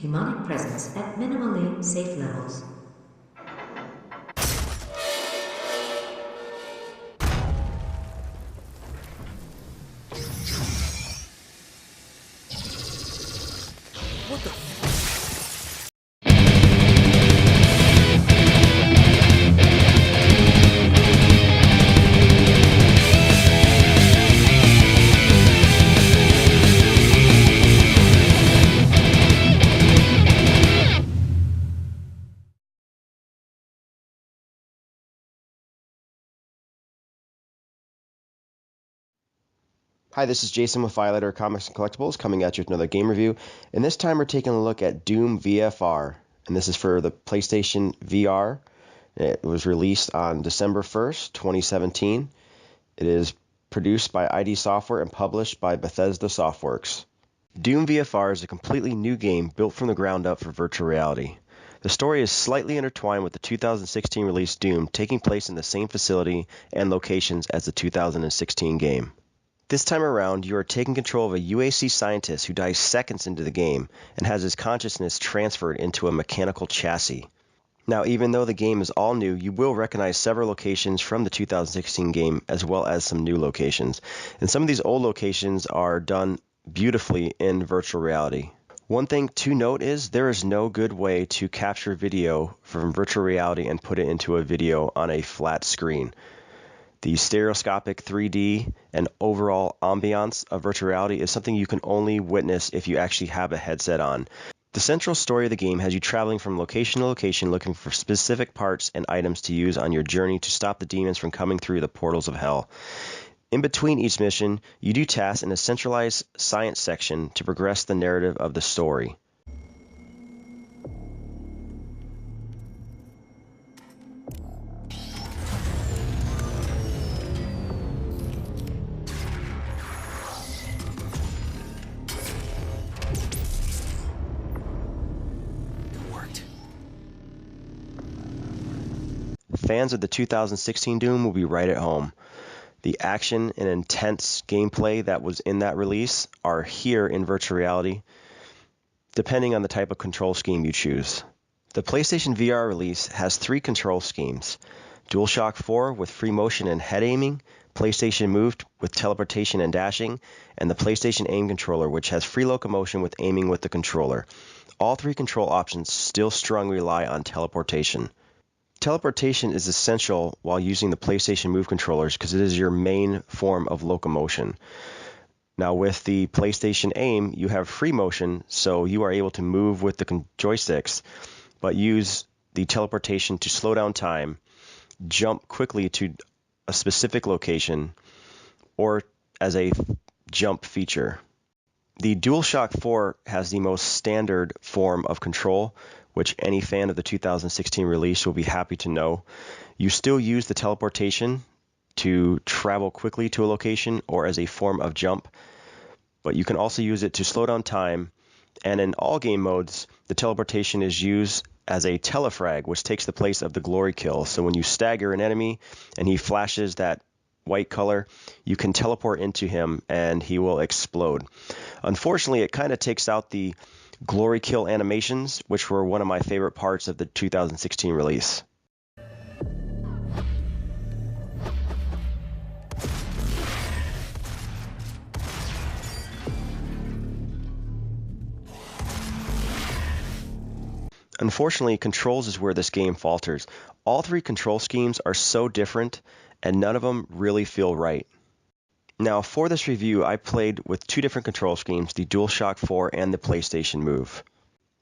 Demonic presence at minimally safe levels. What the? Hi, this is Jason with Violator Comics and Collectibles coming at you with another game review. And this time we're taking a look at Doom VFR. And this is for the PlayStation VR. It was released on December 1st, 2017. It is produced by ID Software and published by Bethesda Softworks. Doom VFR is a completely new game built from the ground up for virtual reality. The story is slightly intertwined with the 2016 release Doom, taking place in the same facility and locations as the 2016 game. This time around, you are taking control of a UAC scientist who dies seconds into the game and has his consciousness transferred into a mechanical chassis. Now, even though the game is all new, you will recognize several locations from the 2016 game as well as some new locations. And some of these old locations are done beautifully in virtual reality. One thing to note is there is no good way to capture video from virtual reality and put it into a video on a flat screen. The stereoscopic 3D and overall ambiance of virtual reality is something you can only witness if you actually have a headset on. The central story of the game has you traveling from location to location looking for specific parts and items to use on your journey to stop the demons from coming through the portals of hell. In between each mission, you do tasks in a centralized science section to progress the narrative of the story. Fans of the 2016 Doom will be right at home. The action and intense gameplay that was in that release are here in virtual reality, depending on the type of control scheme you choose. The PlayStation VR release has 3 control schemes: DualShock 4 with free motion and head aiming, PlayStation Move with teleportation and dashing, and the PlayStation Aim controller, which has free locomotion with aiming with the controller. All 3 control options still strongly rely on teleportation. Teleportation is essential while using the PlayStation Move controllers because it is your main form of locomotion. Now with the PlayStation Aim, you have free motion, so you are able to move with the joysticks, but use the teleportation to slow down time, jump quickly to a specific location, or as a jump feature. The DualShock 4 has the most standard form of control, which any fan of the 2016 release will be happy to know. You still use the teleportation to travel quickly to a location or as a form of jump, but you can also use it to slow down time, and in all game modes, the teleportation is used as a telefrag, which takes the place of the glory kill. So when you stagger an enemy and he flashes that white color, you can teleport into him and he will explode. Unfortunately, it kind of takes out the glory kill animations, which were one of my favorite parts of the 2016 release. Unfortunately, controls is where this game falters. All 3 control schemes are so different, and none of them really feel right. Now, for this review, I played with 2 different control schemes, the DualShock 4 and the PlayStation Move.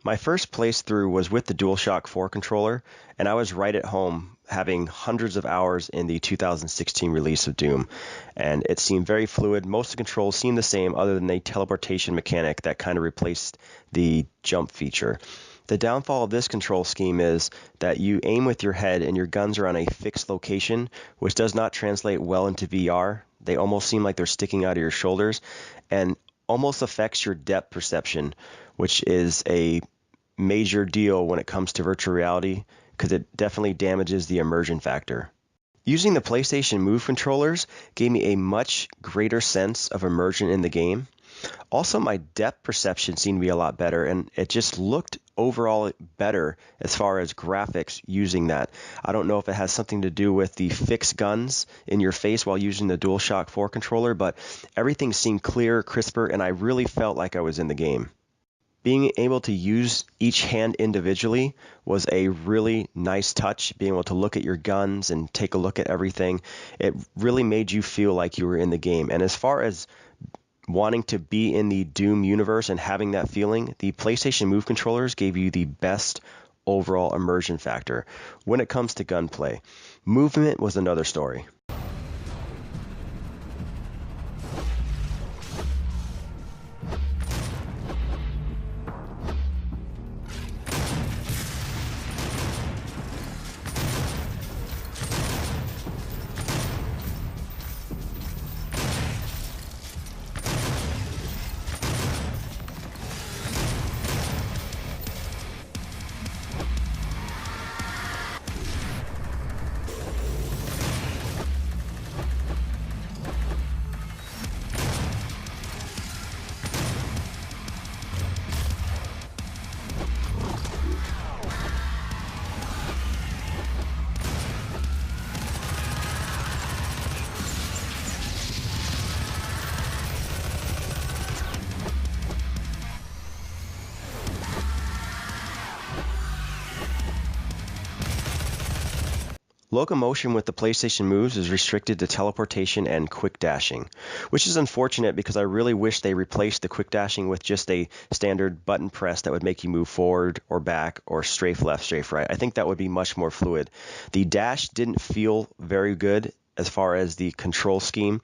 My first playthrough was with the DualShock 4 controller, and I was right at home having hundreds of hours in the 2016 release of Doom, and it seemed very fluid. Most of the controls seemed the same other than the teleportation mechanic that kind of replaced the jump feature. The downfall of this control scheme is that you aim with your head and your guns are on a fixed location, which does not translate well into VR. They almost seem like they're sticking out of your shoulders and almost affects your depth perception, which is a major deal when it comes to virtual reality because it definitely damages the immersion factor. Using the PlayStation Move controllers gave me a much greater sense of immersion in the game. Also, my depth perception seemed to be a lot better, and it just looked overall better as far as graphics using that. I don't know if it has something to do with the fixed guns in your face while using the DualShock 4 controller, but everything seemed clearer, crisper, and I really felt like I was in the game. Being able to use each hand individually was a really nice touch, being able to look at your guns and take a look at everything. It really made you feel like you were in the game. And as far as wanting to be in the Doom universe and having that feeling, the PlayStation Move controllers gave you the best overall immersion factor. When it comes to gunplay, movement was another story. Locomotion with the PlayStation Moves is restricted to teleportation and quick dashing, which is unfortunate because I really wish they replaced the quick dashing with just a standard button press that would make you move forward or back or strafe left, strafe right. I think that would be much more fluid. The dash didn't feel very good as far as the control scheme,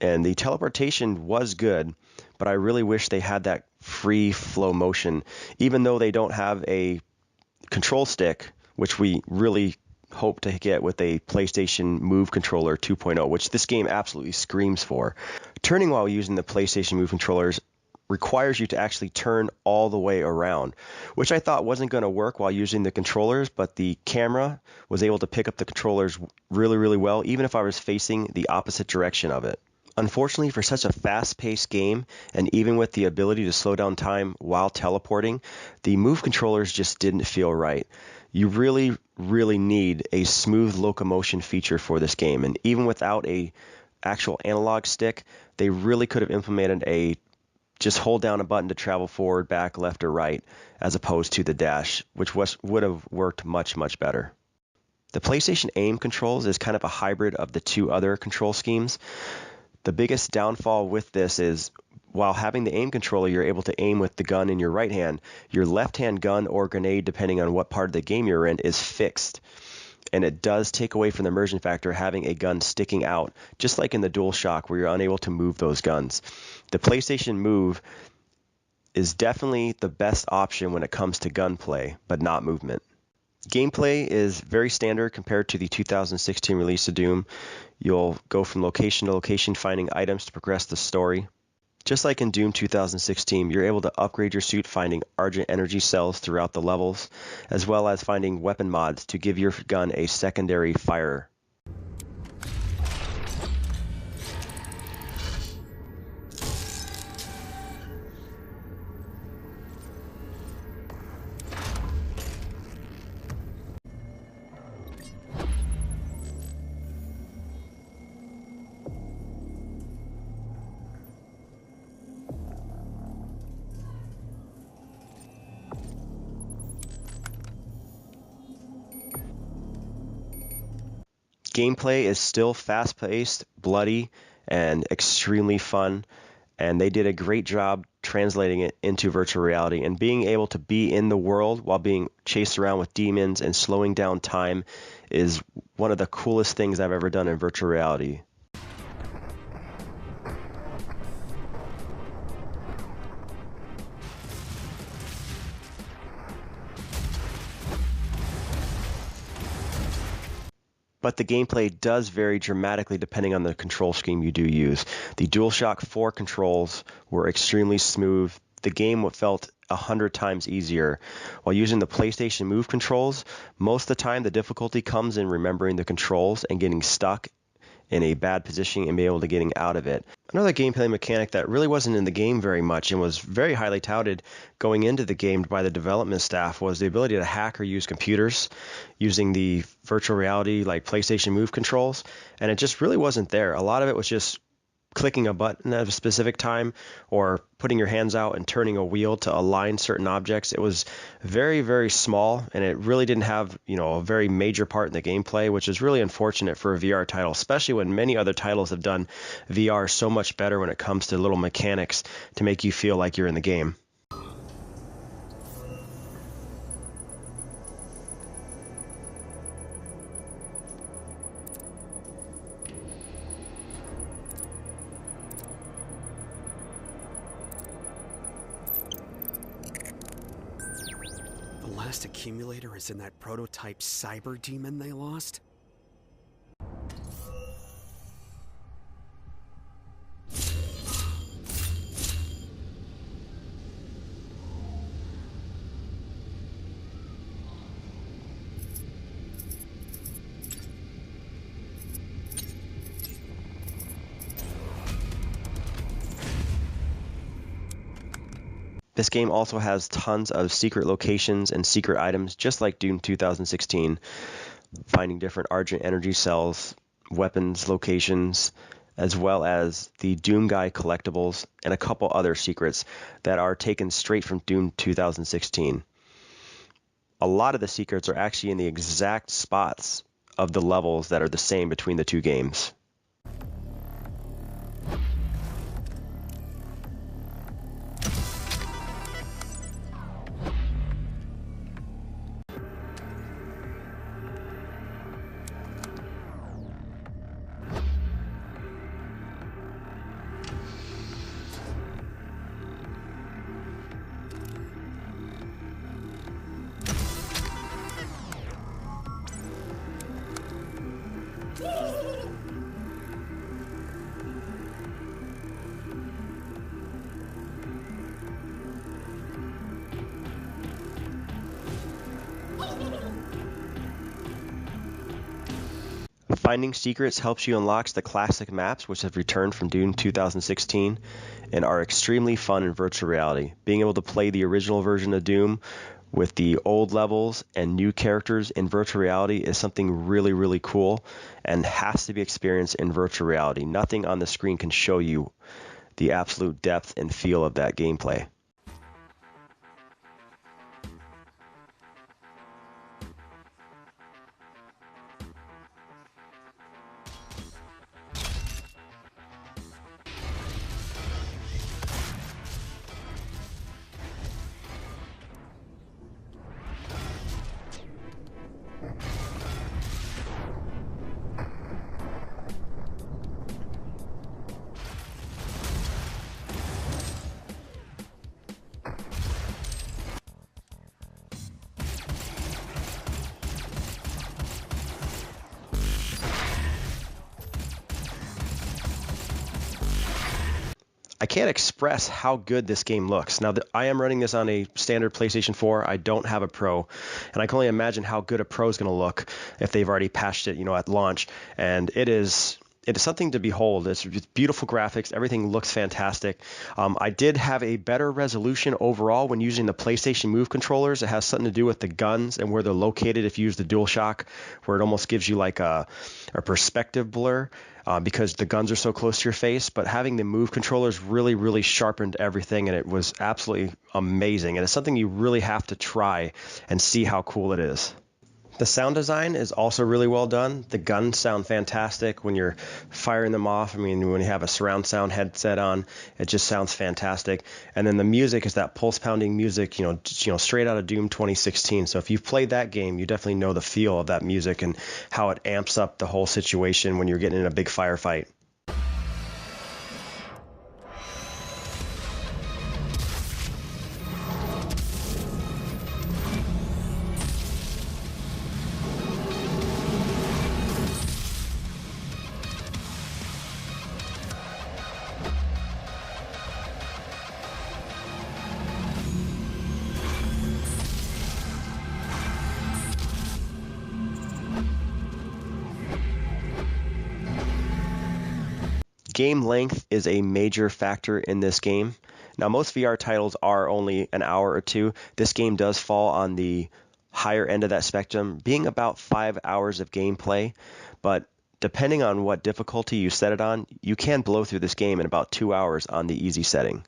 and the teleportation was good, but I really wish they had that free flow motion, even though they don't have a control stick, which we really hope to get with a PlayStation Move controller 2.0, which this game absolutely screams for. Turning while using the PlayStation Move controllers requires you to actually turn all the way around, which I thought wasn't going to work while using the controllers, but the camera was able to pick up the controllers really, really well, even if I was facing the opposite direction of it. Unfortunately, for such a fast-paced game, and even with the ability to slow down time while teleporting, the Move controllers just didn't feel right. You really, really need a smooth locomotion feature for this game, and even without a actual analog stick, they really could have implemented a just hold down a button to travel forward, back, left, or right, as opposed to the dash, which would have worked much, much better. The PlayStation aim controls is kind of a hybrid of the two other control schemes. The biggest downfall with this is while having the aim controller, you're able to aim with the gun in your right hand. Your left hand gun or grenade, depending on what part of the game you're in, is fixed. And it does take away from the immersion factor having a gun sticking out, just like in the DualShock where you're unable to move those guns. The PlayStation Move is definitely the best option when it comes to gunplay, but not movement. Gameplay is very standard compared to the 2016 release of Doom. You'll go from location to location finding items to progress the story. Just like in Doom 2016, you're able to upgrade your suit finding Argent energy cells throughout the levels, as well as finding weapon mods to give your gun a secondary fire. Gameplay is still fast-paced, bloody, and extremely fun, and they did a great job translating it into virtual reality. And being able to be in the world while being chased around with demons and slowing down time is one of the coolest things I've ever done in virtual reality. But the gameplay does vary dramatically depending on the control scheme you do use. The DualShock 4 controls were extremely smooth. The game felt 100 times easier. While using the PlayStation Move controls, most of the time the difficulty comes in remembering the controls and getting stuck in a bad position and be able to getting out of it. Another gameplay mechanic that really wasn't in the game very much and was very highly touted going into the game by the development staff was the ability to hack or use computers using the virtual reality like PlayStation Move controls, and it just really wasn't there. A lot of it was just clicking a button at a specific time or putting your hands out and turning a wheel to align certain objects. It was very, very small, and it really didn't have, a very major part in the gameplay, which is really unfortunate for a VR title, especially when many other titles have done VR so much better when it comes to little mechanics to make you feel like you're in the game. The last accumulator is in that prototype cyber demon they lost? This game also has tons of secret locations and secret items, just like Doom 2016, finding different Argent energy cells, weapons locations, as well as the Doom Guy collectibles and a couple other secrets that are taken straight from Doom 2016. A lot of the secrets are actually in the exact spots of the levels that are the same between the two games. Finding secrets helps you unlock the classic maps, which have returned from Doom 2016 and are extremely fun in virtual reality. Being able to play the original version of Doom with the old levels and new characters in virtual reality is something really, really cool and has to be experienced in virtual reality. Nothing on the screen can show you the absolute depth and feel of that gameplay. I can't express how good this game looks. Now, I am running this on a standard PlayStation 4. I don't have a Pro, and I can only imagine how good a Pro is going to look if they've already patched it, at launch. And it is something to behold. It's beautiful graphics. Everything looks fantastic. I did have a better resolution overall when using the PlayStation Move controllers. It has something to do with the guns and where they're located if you use the DualShock, where it almost gives you like a perspective blur. Because the guns are so close to your face, but having the Move controllers really, really sharpened everything, and it was absolutely amazing. And it's something you really have to try and see how cool it is. The sound design is also really well done. The guns sound fantastic when you're firing them off. I mean, when you have a surround sound headset on, it just sounds fantastic. And then the music is that pulse pounding music, straight out of Doom 2016. So if you've played that game, you definitely know the feel of that music and how it amps up the whole situation when you're getting in a big firefight. Game length is a major factor in this game. Now, most VR titles are only an hour or two. This game does fall on the higher end of that spectrum, being about 5 hours of gameplay. But depending on what difficulty you set it on, you can blow through this game in about 2 hours on the easy setting.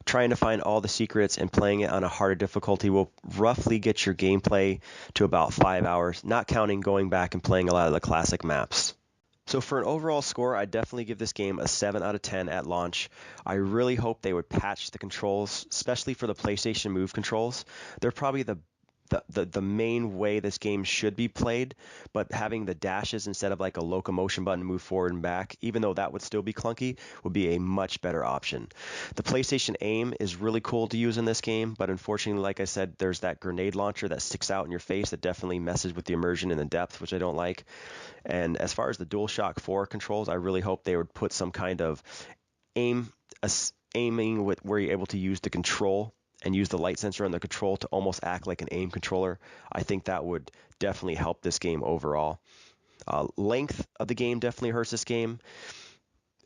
Trying to find all the secrets and playing it on a harder difficulty will roughly get your gameplay to about 5 hours, not counting going back and playing a lot of the classic maps. So for an overall score, I'd definitely give this game a 7 out of 10 at launch. I really hope they would patch the controls, especially for the PlayStation Move controls. They're probably the main way this game should be played, but having the dashes instead of like a locomotion button to move forward and back, even though that would still be clunky, would be a much better option. The PlayStation aim is really cool to use in this game, but unfortunately, like I said, there's that grenade launcher that sticks out in your face that definitely messes with the immersion and the depth, which I don't like. And as far as the DualShock 4 controls, I really hope they would put some kind of aiming with where you're able to use the control and use the light sensor on the control to almost act like an aim controller. I think that would definitely help this game overall. Length of the game definitely hurts this game.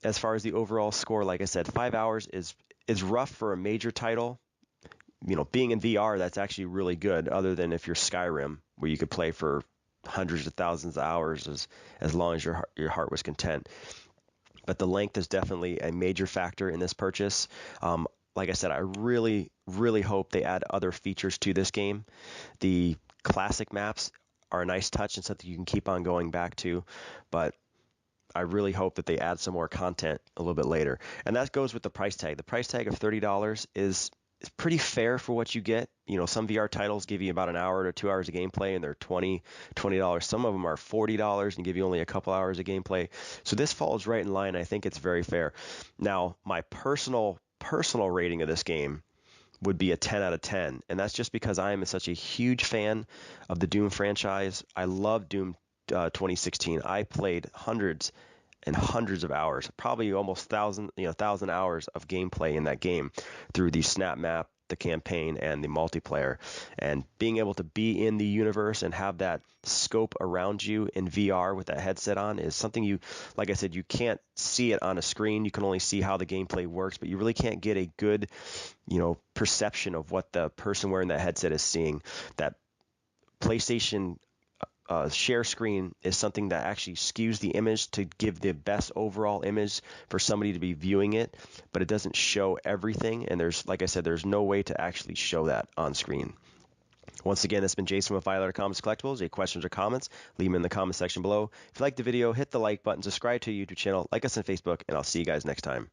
As far as the overall score, like I said, 5 hours is rough for a major title. Being in VR, that's actually really good, other than if you're Skyrim, where you could play for hundreds of thousands of hours as long as your heart was content. But the length is definitely a major factor in this purchase. Like I said, I really, really hope they add other features to this game. The classic maps are a nice touch and something you can keep on going back to, but I really hope that they add some more content a little bit later. And that goes with the price tag. The price tag of $30 is pretty fair for what you get. Some VR titles give you about an hour to 2 hours of gameplay, and they're $20. Some of them are $40 and give you only a couple hours of gameplay. So this falls right in line. I think it's very fair. Now, my personal rating of this game would be a 10 out of 10, and that's just because I am such a huge fan of the Doom franchise. I love Doom 2016. I played hundreds and hundreds of hours, probably almost 1,000 hours of gameplay in that game through the snap map, the campaign, and the multiplayer. And being able to be in the universe and have that scope around you in VR with that headset on is something like I said, you can't see it on a screen. You can only see how the gameplay works, but you really can't get a good, perception of what the person wearing that headset is seeing. That PlayStation share screen is something that actually skews the image to give the best overall image for somebody to be viewing it, but it doesn't show everything. And like I said, there's no way to actually show that on screen. Once again, this has been Jason with Violator Comics Collectibles. Any questions or comments, leave them in the comment section below. If you liked the video, hit the like button, subscribe to our YouTube channel, like us on Facebook, and I'll see you guys next time.